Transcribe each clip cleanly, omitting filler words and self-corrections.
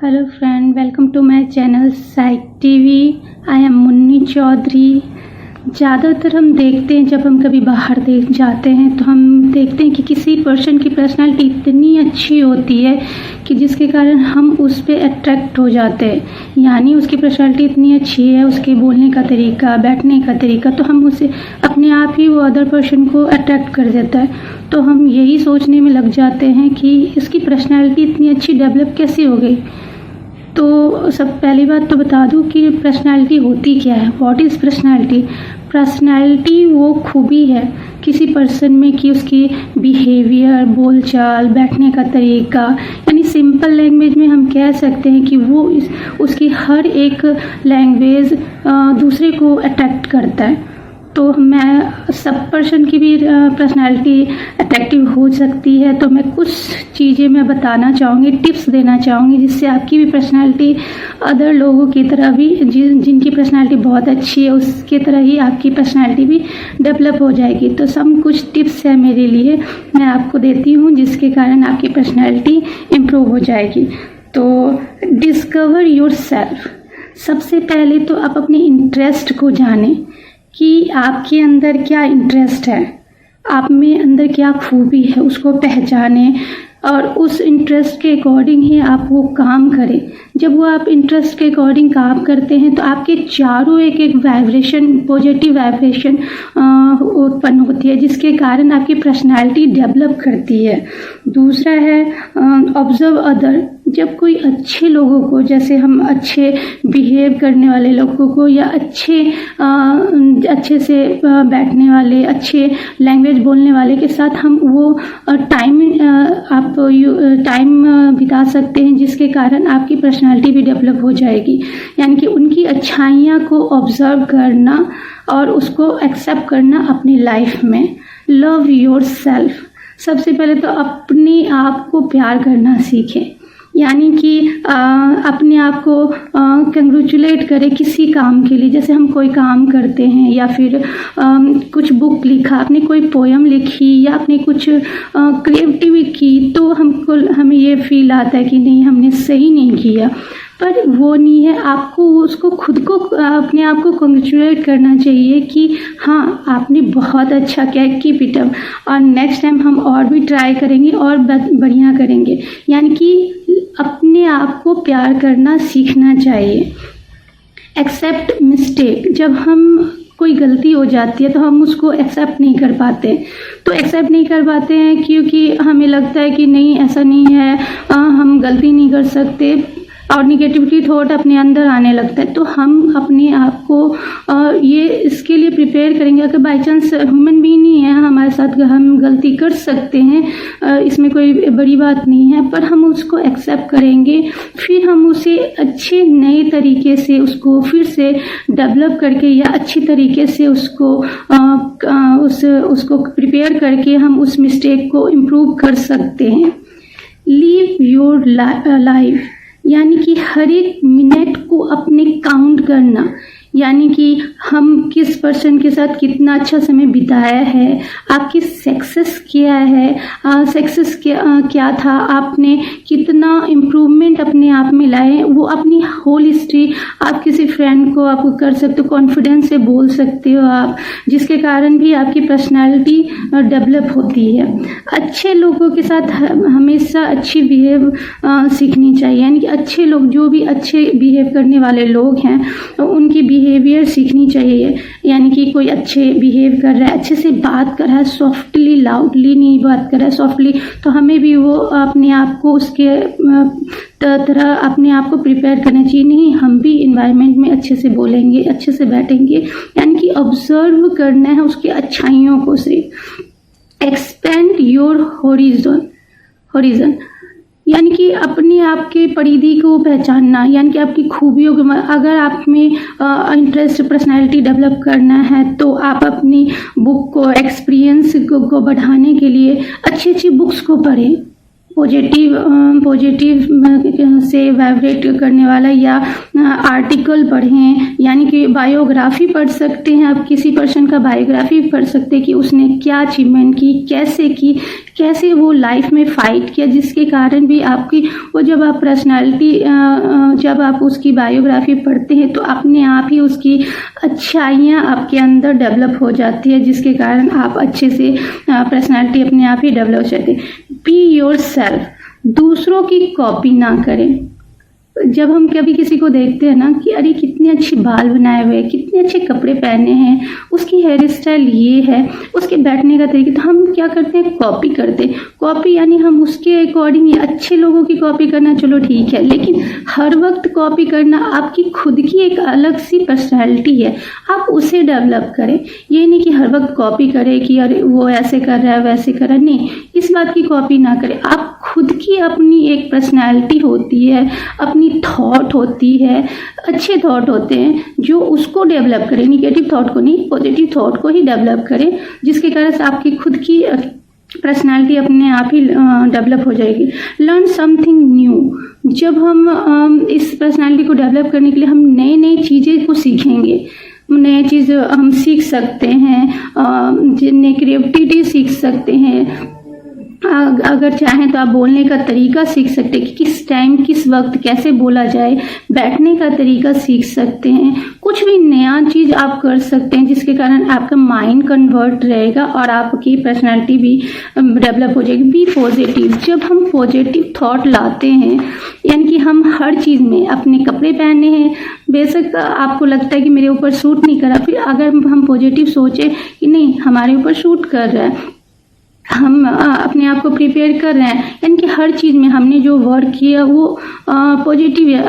Hello friend, welcome to my channel Psych TV. I am Munni Chaudhary. ज़्यादातर हम देखते हैं, जब हम कभी बाहर जाते हैं तो हम देखते हैं कि किसी पर्सन की पर्सनालिटी इतनी अच्छी होती है कि जिसके कारण हम उस पर अट्रैक्ट हो जाते हैं। यानी उसकी पर्सनालिटी इतनी अच्छी है, उसके बोलने का तरीका, बैठने का तरीका, तो हम उसे अपने आप ही वो अदर पर्सन को अट्रैक्ट कर देता है। तो हम यही सोचने में लग जाते हैं कि इसकी पर्सनालिटी इतनी अच्छी डेवलप कैसे हो गई। तो सब पहली बात तो बता दूं कि पर्सनालिटी होती क्या है। What is personality? पर्सनालिटी वो खूबी है किसी पर्सन में कि उसकी बिहेवियर, बोलचाल, बैठने का तरीका, यानी सिंपल लैंग्वेज में हम कह सकते हैं कि वो उसकी हर एक लैंग्वेज दूसरे को अट्रैक्ट करता है। तो मैं सब पर्सन की भी पर्सनालिटी अट्रैक्टिव हो सकती है। तो मैं कुछ चीज़ें मैं बताना चाहूँगी, टिप्स देना चाहूँगी, जिससे आपकी भी पर्सनालिटी अदर लोगों की तरह भी, जिनकी पर्सनालिटी बहुत अच्छी है उसके तरह ही आपकी पर्सनालिटी भी डेवलप हो जाएगी। तो सब कुछ टिप्स है मेरे लिए, मैं आपको देती हूँ, जिसके कारण आपकी पर्सनालिटी इम्प्रूव हो जाएगी। तो डिस्कवर योरसेल्फ। सबसे पहले तो आप अपने इंटरेस्ट को जानें कि आपके अंदर क्या इंटरेस्ट है, आप में अंदर क्या खूबी है, उसको पहचानें और उस इंटरेस्ट के अकॉर्डिंग ही आप वो काम करें। जब वो आप इंटरेस्ट के अकॉर्डिंग काम करते हैं तो आपके चारों एक वाइब्रेशन, पॉजिटिव वाइब्रेशन उत्पन्न होती है, जिसके कारण आपकी पर्सनालिटी डेवलप करती है। दूसरा है ऑब्जर्व अदर। जब कोई अच्छे लोगों को, जैसे हम अच्छे बिहेव करने वाले लोगों को या अच्छे से बैठने वाले, अच्छे लैंग्वेज बोलने वाले के साथ हम वो टाइम बिता सकते हैं, जिसके कारण आपकी पर्सनालिटी भी डेवलप हो जाएगी। यानी कि उनकी अच्छाइयाँ को ऑब्जर्व करना और उसको एक्सेप्ट करना अपनी लाइफ में। Love yourself. सबसे पहले तो अपने आप को प्यार करना सीखें, यानी कि अपने आप को कंग्रेचुलेट करें किसी काम के लिए। जैसे हम कोई काम करते हैं या फिर कुछ बुक लिखा, आपने कोई पोयम लिखी या आपने कुछ क्रिएटिविटी की, तो हमें ये फील आता है कि नहीं, हमने सही नहीं किया। पर वो नहीं है, आपको उसको खुद को, अपने आप को कंग्रेचुलेट करना चाहिए कि हाँ, आपने बहुत अच्छा किया, कीप इट अप, और नेक्स्ट टाइम हम और भी ट्राई करेंगे और बढ़िया करेंगे। यानी कि अपने आप को प्यार करना सीखना चाहिए। Accept mistake. जब हम कोई गलती हो जाती है तो हम उसको एक्सेप्ट नहीं कर पाते। तो एक्सेप्ट नहीं कर पाते हैं क्योंकि हमें लगता है कि नहीं, ऐसा नहीं है, हम गलती नहीं कर सकते, और निगेटिविटी थॉट अपने अंदर आने लगता है। तो हम अपने आप को ये इसके लिए प्रिपेयर करेंगे, अगर बाई चांस ह्यूमन बीइंग नहीं है हमारे साथ, हम गलती कर सकते हैं, इसमें कोई बड़ी बात नहीं है, पर हम उसको एक्सेप्ट करेंगे, फिर हम उसे अच्छे नए तरीके से उसको फिर से डेवलप करके या अच्छी तरीके से उसको प्रिपेयर करके हम उस मिस्टेक को इम्प्रूव कर सकते हैं। Leave your life. यानी कि हर एक मिनट को अपने काउंट करना, यानी कि हम किस पर्सन के साथ कितना अच्छा समय बिताया है, आपकी सक्सेस क्या है, सक्सेस क्या था, आपने कितना इम्प्रूवमेंट अपने आप में लाए, वो अपनी होल हिस्ट्री आप किसी फ्रेंड को आप कर सकते हो, कॉन्फिडेंस से बोल सकते हो आप, जिसके कारण भी आपकी पर्सनालिटी डेवलप होती है। अच्छे लोगों के साथ हमेशा अच्छी बिहेव सीखनी चाहिए, यानी कि अच्छे लोग, जो भी अच्छे बिहेव करने वाले लोग हैं, उनकी बिहेवियर सीखनी चाहिए। यानी कि कोई अच्छे बिहेव कर रहा है, अच्छे से बात कर रहा है, सॉफ्टली, लाउडली नहीं बात कर रहा है, सॉफ्टली, तो हमें भी वो अपने आप को उसके तरह अपने आप को प्रिपेयर करना चाहिए। नहीं, हम भी इन्वायरमेंट में अच्छे से बोलेंगे, अच्छे से बैठेंगे, यानी कि ऑब्जर्व करना है उसकी अच्छाइयों को सिर्फ। Expand your horizon. यानी कि अपने आप के परिधि को पहचानना, यानी कि आपकी खूबियों को, अगर आप में इंटरेस्ट, पर्सनालिटी डेवलप करना है तो आप अपनी बुक को, एक्सपीरियंस को बढ़ाने के लिए अच्छी अच्छी बुक्स को पढ़ें, पॉजिटिव से वाइब्रेट करने वाला या आर्टिकल पढ़ें, यानी कि बायोग्राफी पढ़ सकते हैं। आप किसी पर्सन का बायोग्राफी पढ़ सकते हैं कि उसने क्या अचीवमेंट की, कैसे वो लाइफ में फाइट किया, जिसके कारण भी आपकी वो जब आप पर्सनालिटी जब आप उसकी बायोग्राफी पढ़ते हैं तो अपने आप ही उसकी अच्छाइयाँ आपके अंदर डेवलप हो जाती है, जिसके कारण आप अच्छे से पर्सनालिटी अपने आप ही डेवलप हो जाती है। बी योरसेल्फ, दूसरों की कॉपी ना करें। जब हम कभी किसी को देखते हैं ना कि अरे कितने अच्छे बाल बनाए हुए हैं, कितने अच्छे कपड़े पहने हैं, उसकी हेयर स्टाइल ये है, उसके बैठने का तरीका, तो हम क्या करते हैं, कॉपी करते हैं। कॉपी यानी हम उसके अकॉर्डिंग अच्छे लोगों की कॉपी करना चलो ठीक है, लेकिन हर वक्त कॉपी करना, आपकी खुद की एक अलग सी पर्सनैलिटी है, आप उसे डेवलप करें। ये नहीं कि हर वक्त कॉपी करें कि अरे वो ऐसे कर रहा है वैसे कर रहा है, नहीं, इस बात की कॉपी ना करें। आप खुद की अपनी एक पर्सनैलिटी होती है, अपनी थॉट होती है, अच्छे थॉट होते हैं जो उसको डेवलप करें, निगेटिव थॉट को नहीं, पॉजिटिव थॉट को ही डेवलप करें, जिसके कारण से आपकी खुद की पर्सनालिटी अपने आप ही डेवलप हो जाएगी। लर्न समथिंग न्यू, जब हम इस पर्सनालिटी को डेवलप करने के लिए हम नई नई चीज़ें को सीखेंगे, नई चीज़ हम सीख सकते हैं, नई क्रिएटिविटी सीख सकते हैं। अगर चाहें तो आप बोलने का तरीका सीख सकते हैं कि किस टाइम किस वक्त कैसे बोला जाए, बैठने का तरीका सीख सकते हैं, कुछ भी नया चीज़ आप कर सकते हैं, जिसके कारण आपका माइंड कन्वर्ट रहेगा और आपकी पर्सनालिटी भी डेवलप हो जाएगी। बी पॉजिटिव, जब हम पॉजिटिव थॉट लाते हैं, यानी कि हम हर चीज़ में, अपने कपड़े पहने हैं, बेशक आपको लगता है कि मेरे ऊपर सूट नहीं कर रहा, फिर अगर हम पॉजिटिव सोचें कि नहीं हमारे ऊपर सूट कर रहा है, हम अपने आप को प्रिपेयर कर रहे हैं, यानी कि हर चीज़ में हमने जो वर्क किया वो पॉजिटिव है,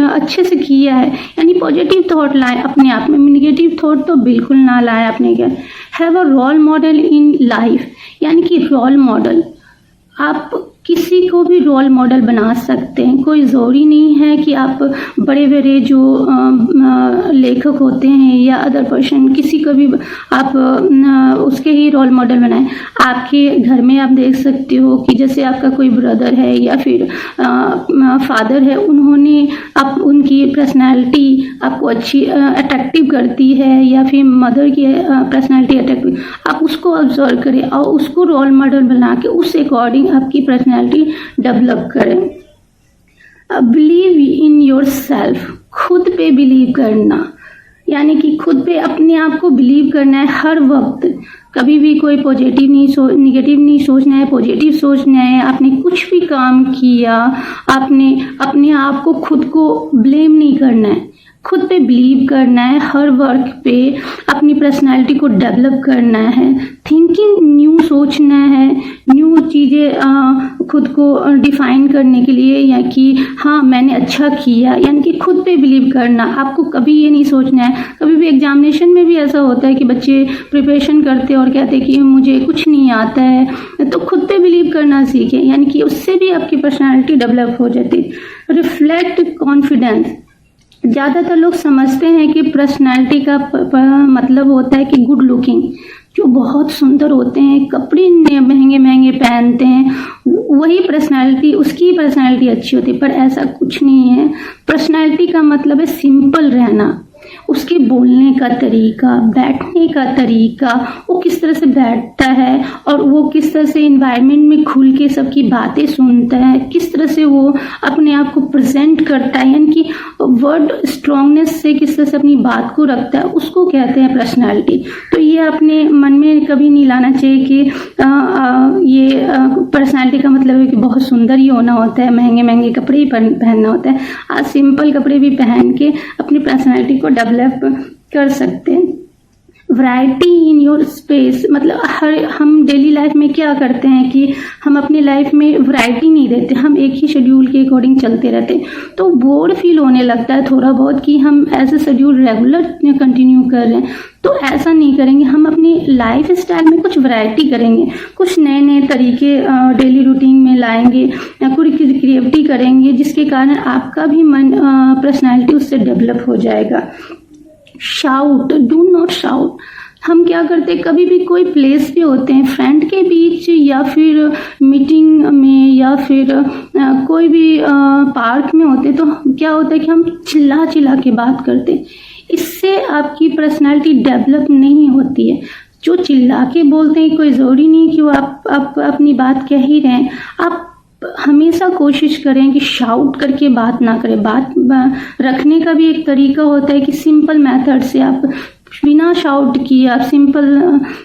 अच्छे से किया है, यानी पॉजिटिव थॉट लाए अपने आप में, निगेटिव थॉट तो बिल्कुल ना लाए अपने के। Have a role model in life, यानी कि रोल मॉडल, आप किसी को भी रोल मॉडल बना सकते हैं। कोई ज़रूरी नहीं है कि आप बड़े बड़े जो लेखक होते हैं या अदर पर्सन, किसी को भी आप उसके ही रोल मॉडल बनाएं। आपके घर में आप देख सकते हो कि जैसे आपका कोई ब्रदर है या फिर फादर है, उन्होंने आप उनकी पर्सनालिटी आपको अच्छी अट्रैक्टिव करती है, या फिर मदर की पर्सनालिटी अट्रैक्टिव, आप उसको ऑब्जर्व करें और उसको रोल मॉडल बना के उस अकॉर्डिंग आपकी पर्सनालिटी डेवलप करें। बिलीव इन योर सेल्फ, खुद पे बिलीव करना, यानी कि खुद पे अपने आप को बिलीव करना है हर वक्त। कभी भी कोई पॉजिटिव नहीं निगेटिव नहीं सोचना है, पॉजिटिव सोचना है। आपने कुछ भी काम किया, आपने अपने आप को खुद को ब्लेम नहीं करना है, खुद पे बिलीव करना है, हर वर्क पे अपनी पर्सनालिटी को डेवलप करना है, थिंकिंग न्यू सोचना है, न्यू चीज़ें खुद को डिफाइन करने के लिए, या कि हाँ मैंने अच्छा किया, यानी कि खुद पे बिलीव करना। आपको कभी ये नहीं सोचना है, कभी भी एग्जामिनेशन में भी ऐसा होता है कि बच्चे प्रिपरेशन करते और कहते हैं कि मुझे कुछ नहीं आता है, तो खुद पे बिलीव करना सीखें, यानी कि उससे भी आपकी पर्सनालिटी डेवलप हो जाती है। रिफ्लेक्ट कॉन्फिडेंस, ज़्यादातर लोग समझते हैं कि पर्सनालिटी का मतलब होता है कि गुड लुकिंग, जो बहुत सुंदर होते हैं, कपड़े महंगे महंगे पहनते हैं, वही पर्सनालिटी, उसकी पर्सनालिटी अच्छी होती है, पर ऐसा कुछ नहीं है। पर्सनालिटी का मतलब है सिंपल रहना, उसके बोलने का तरीका, बैठने का तरीका, वो किस तरह से बैठता है और वो किस तरह से इन्वायरमेंट में खुल के सबकी बातें सुनता है, किस तरह से वो अपने आप को प्रेजेंट करता है, यानी कि वर्ड स्ट्रांगनेस से किस तरह से अपनी बात को रखता है, उसको कहते हैं पर्सनालिटी। तो ये अपने मन में कभी नहीं लाना चाहिए कि ये पर्सनालिटी का मतलब है कि बहुत सुंदर ही होना होता है, महंगे महंगे कपड़े ही पहनना होता है। आज सिंपल कपड़े भी पहन के अपनी पर्सनालिटी को डेवलप कर सकते हैं। वैरायटी इन योर स्पेस, मतलब हम डेली लाइफ में क्या करते हैं कि हम अपनी लाइफ में वैरायटी नहीं देते, हम एक ही शेड्यूल के अकॉर्डिंग चलते रहते हैं, तो बोर फील होने लगता है थोड़ा बहुत कि हम ऐसे शेड्यूल रेगुलर कंटिन्यू कर रहे हैं। तो ऐसा नहीं करेंगे, हम अपनी लाइफ स्टाइल में कुछ वैरायटी करेंगे, कुछ नए नए तरीके डेली रूटीन में लाएंगे, कुछ क्रिएटिविटी करेंगे, जिसके कारण आपका भी मन पर्सनैलिटी उससे डेवलप हो जाएगा। शाउट, डू नॉट शाउट, हम क्या करते हैं, कभी भी कोई प्लेस पे होते हैं फ्रेंड के बीच या फिर मीटिंग में या फिर कोई भी पार्क में होते, तो क्या होता है कि हम चिल्ला चिल्ला के बात करते हैं। इससे आपकी पर्सनालिटी डेवलप नहीं होती है। जो चिल्ला के बोलते हैं, कोई ज़रूरी नहीं कि वो आप अपनी बात कह ही रहे हैं। आप हमेशा कोशिश करें कि शाउट करके बात ना करें। बात रखने का भी एक तरीका होता है कि सिंपल मेथड से आप बिना शाउट किए आप सिंपल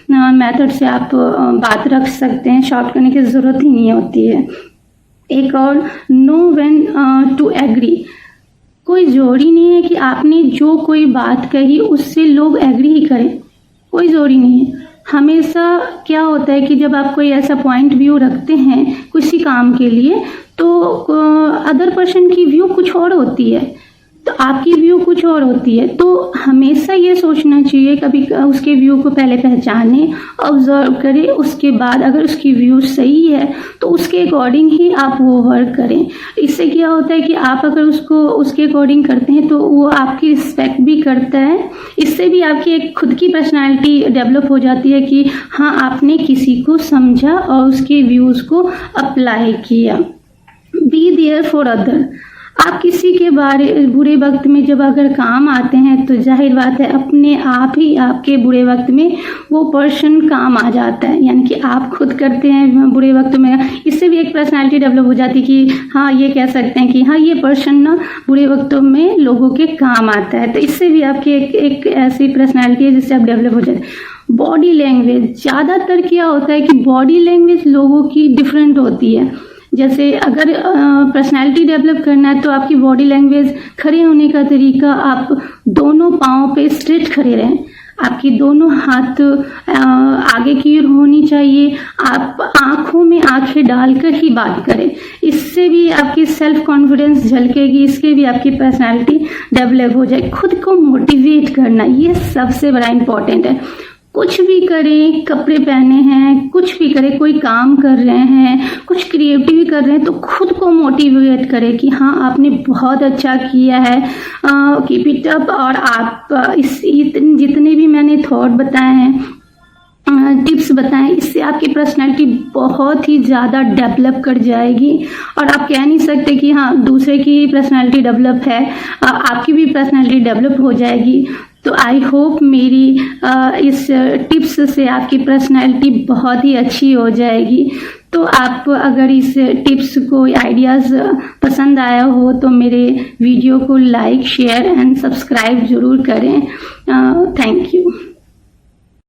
मेथड से आप बात रख सकते हैं। शाउट करने की ज़रूरत ही नहीं होती है। एक और, नो व्हेन टू एग्री। कोई ज़रूरी नहीं है कि आपने जो कोई बात कही उससे लोग एग्री ही करें, कोई ज़रूरी नहीं है। हमेशा क्या होता है कि जब आप कोई ऐसा पॉइंट व्यू रखते हैं किसी काम के लिए, तो अदर पर्सन की व्यू कुछ और होती है, तो आपकी व्यू कुछ और होती है। तो हमेशा ये सोचना चाहिए, कभी उसके व्यू को पहले पहचानें, ऑब्जर्व करें, उसके बाद अगर उसकी व्यू सही है तो उसके अकॉर्डिंग ही आप वो वर्क करें। इससे क्या होता है कि आप अगर उसको उसके अकॉर्डिंग करते हैं तो वो आपकी रिस्पेक्ट भी करता है। इससे भी आपकी एक खुद की पर्सनालिटी डेवलप हो जाती है कि हाँ, आपने किसी को समझा और उसके व्यूज़ को अप्लाई किया। Be there for other. आप किसी के बुरे वक्त में जब अगर काम आते हैं तो जाहिर बात है अपने आप ही आपके बुरे वक्त में वो पर्सन काम आ जाता है। यानी कि आप खुद करते हैं बुरे वक्त में, इससे भी एक पर्सनालिटी डेवलप हो जाती है कि हाँ, ये कह सकते हैं कि हाँ, ये पर्सन ना बुरे वक्तों में लोगों के काम आता है। तो इससे भी आपकी एक ऐसी पर्सनालिटी है जिससे आप डेवलप हो जाते हैं। बॉडी लैंग्वेज, ज़्यादातर क्या होता है कि बॉडी लैंग्वेज लोगों की डिफरेंट होती है। जैसे अगर पर्सनालिटी डेवलप करना है तो आपकी बॉडी लैंग्वेज, खड़े होने का तरीका, आप दोनों पाँव पे स्ट्रेट खड़े रहें, आपकी दोनों हाथ आगे की ओर होनी चाहिए, आप आंखों में आंखें डालकर ही बात करें। इससे भी आपकी सेल्फ कॉन्फिडेंस झलकेगी, इसके भी आपकी पर्सनालिटी डेवलप हो जाए। खुद को मोटिवेट करना, ये सबसे बड़ा इम्पोर्टेंट है। कुछ भी करें, कपड़े पहने हैं, कुछ भी करें, कोई काम कर रहे हैं, कुछ क्रिएटिव कर रहे हैं, तो खुद को मोटिवेट करें कि हाँ, आपने बहुत अच्छा किया है, कीप इट अप। और आप जितने भी मैंने थॉट बताए हैं, टिप्स बताएं, इससे आपकी पर्सनालिटी बहुत ही ज़्यादा डेवलप कर जाएगी। और आप कह नहीं सकते कि हाँ, दूसरे की पर्सनालिटी डेवलप है, आपकी भी पर्सनालिटी डेवलप हो जाएगी। तो आई होप मेरी इस टिप्स से आपकी पर्सनालिटी बहुत ही अच्छी हो जाएगी। तो आप अगर इस टिप्स को, आइडियाज़ पसंद आया हो तो मेरे वीडियो को लाइक, शेयर एंड सब्सक्राइब ज़रूर करें। Thank you.